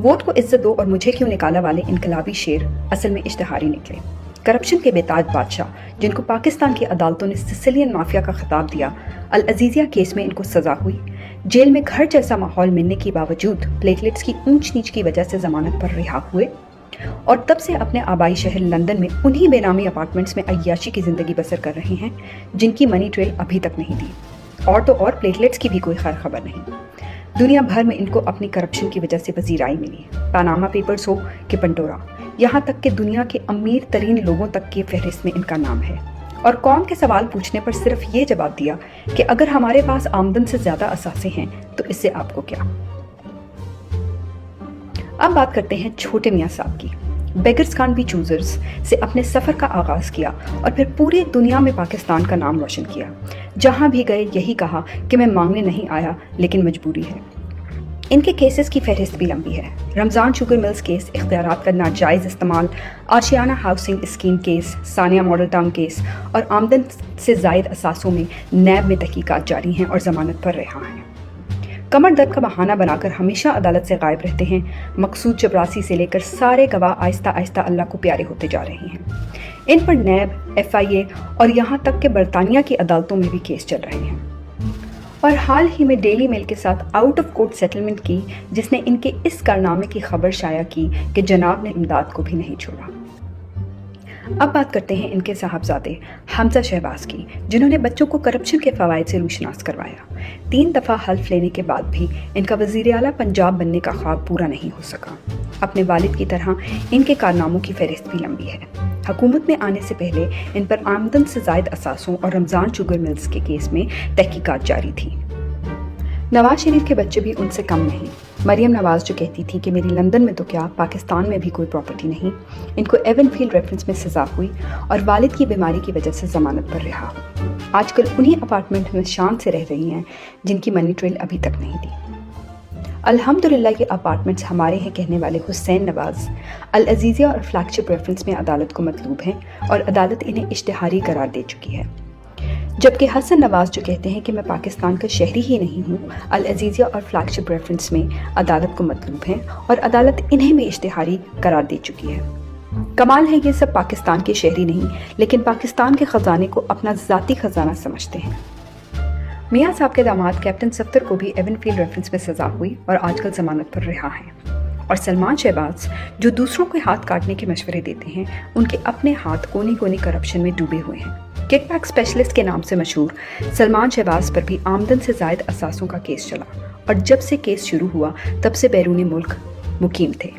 Vote को इज्जत दो और मुझे क्यों निकाला वाले इनकलाबी शेर असल में इश्तिहारी निकले। करप्शन के बेताज बादशाह जिनको पाकिस्तान की अदालतों ने सिसिलियन माफिया का खिताब दिया, अल अजीजिया केस में इनको सजा हुई। जेल में घर जैसा माहौल मिलने के बावजूद प्लेटलेट्स की ऊंच नीच की वजह से जमानत पर रिहा हुए और तब से अपने आबाई शहर लंदन में उन्हीं बेनामी अपार्टमेंट्स में अय्याशी की जिंदगी बसर कर रहे हैं जिनकी मनी ट्रेल अभी तक नहीं दी। और तो और प्लेटलेट्स की भी कोई खैर खबर नहीं। दुनिया भर में इनको अपनी करप्शन की वजह से वजीराई मिली, पनामा पेपर्स हो कि पंडोरा, यहाँ तक कि दुनिया के अमीर तरीन लोगों तक की फहरिस्त में इनका नाम है। और कौम के सवाल पूछने पर सिर्फ ये जवाब दिया कि अगर हमारे पास आमदन से ज्यादा असासे हैं तो इससे आपको क्या। अब बात करते हैं छोटे मियाँ साहब की। बेगर्स कांट बी चूजर्स से अपने सफर का आगाज किया और फिर पूरी दुनिया में पाकिस्तान का नाम रोशन किया। जहां भी गए यही कहा कि मैं मांगने नहीं आया लेकिन मजबूरी है। इनके केसेस की फहरिस्त भी लंबी है। रमजान शुगर मिल्स केस, इख्तियारात का नाजायज इस्तेमाल, आशियाना हाउसिंग स्कीम केस, सानिया मॉडल टाउन केस और आमदन से जायद असासों में नैब में तहकीकात जारी हैं और जमानत पर रिहा हैं। कमर दर्द का बहाना बनाकर हमेशा अदालत से गायब रहते हैं। मकसूद चपरासी से लेकर सारे गवाह आहिस्ता आहिस्ता अल्लाह को प्यारे होते जा रहे हैं। इन पर नैब, FIA और यहाँ तक कि बरतानिया की अदालतों में भी केस चल रहे हैं। और हाल ही में डेली मेल के साथ आउट ऑफ कोर्ट सेटलमेंट की, जिसने इनके इस कारनामे की खबर शाया की कि जनाब ने इमदाद को भी नहीं छोड़ा। अब बात करते हैं इनके साहबजादे हमजा शहबाज की, जिन्होंने बच्चों को करप्शन के फवायद से रूशनास करवाया। 3 दफ़ा हल्फ लेने के बाद भी इनका वज़ीर आला पंजाब बनने का ख्वाब पूरा नहीं हो सका। अपने वालिद की तरह इनके कारनामों की फहरिस्त भी लंबी है। हुकूमत में आने से पहले इन पर आमदन से जायद असासों और रमज़ान शुगर मिल्स के केस में तहकीकात जारी थी। नवाज शरीफ के बच्चे भी उनसे कम नहीं। मरियम नवाज जो कहती थी कि मेरी लंदन में तो क्या, पाकिस्तान में भी कोई प्रॉपर्टी नहीं, इनको एवनफील्ड रेफरेंस में सजा हुई और वालिद की बीमारी की वजह से जमानत पर रिहा। आजकल उन्हीं अपार्टमेंट में शान से रह रही हैं जिनकी मनी ट्रेल अभी तक नहीं दी। अल्हम्दुलिल्लाह के अपार्टमेंट्स हमारे हैं कहने वाले हुसैन नवाज अल अजीजिया और फ्लैगशिप रेफरेंस में अदालत को मतलूब हैं और अदालत इन्हें इश्तिहारी करार दे चुकी है। जबकि हसन नवाज जो कहते हैं कि मैं पाकिस्तान का शहरी ही नहीं हूँ, अल अजीजिया और फ्लैगशिप रेफरेंस में अदालत को मतलूब हैं और अदालत इन्हें भी इश्तिहारी करार दे चुकी है। कमाल है ये सब पाकिस्तान के शहरी नहीं, लेकिन पाकिस्तान के खजाने को अपना ज़ाती खजाना समझते हैं। मियाँ साहब के दामाद कैप्टन सफ्तर को भी एवनफील्ड रेफरेंस में सजा हुई और आजकल जमानत पर रिहा हैं। और सलमान शहबाज जो दूसरों के हाथ काटने के मशवरे देते हैं, उनके अपने हाथ कोनी कोनी करप्शन में डूबे हुए हैं। किकबैक स्पेशलिस्ट के नाम से मशहूर सलमान शहबाज पर भी आमदन से जायद असासों का केस चला और जब से केस शुरू हुआ तब से बैरूनी मुल्क मुकीम थे।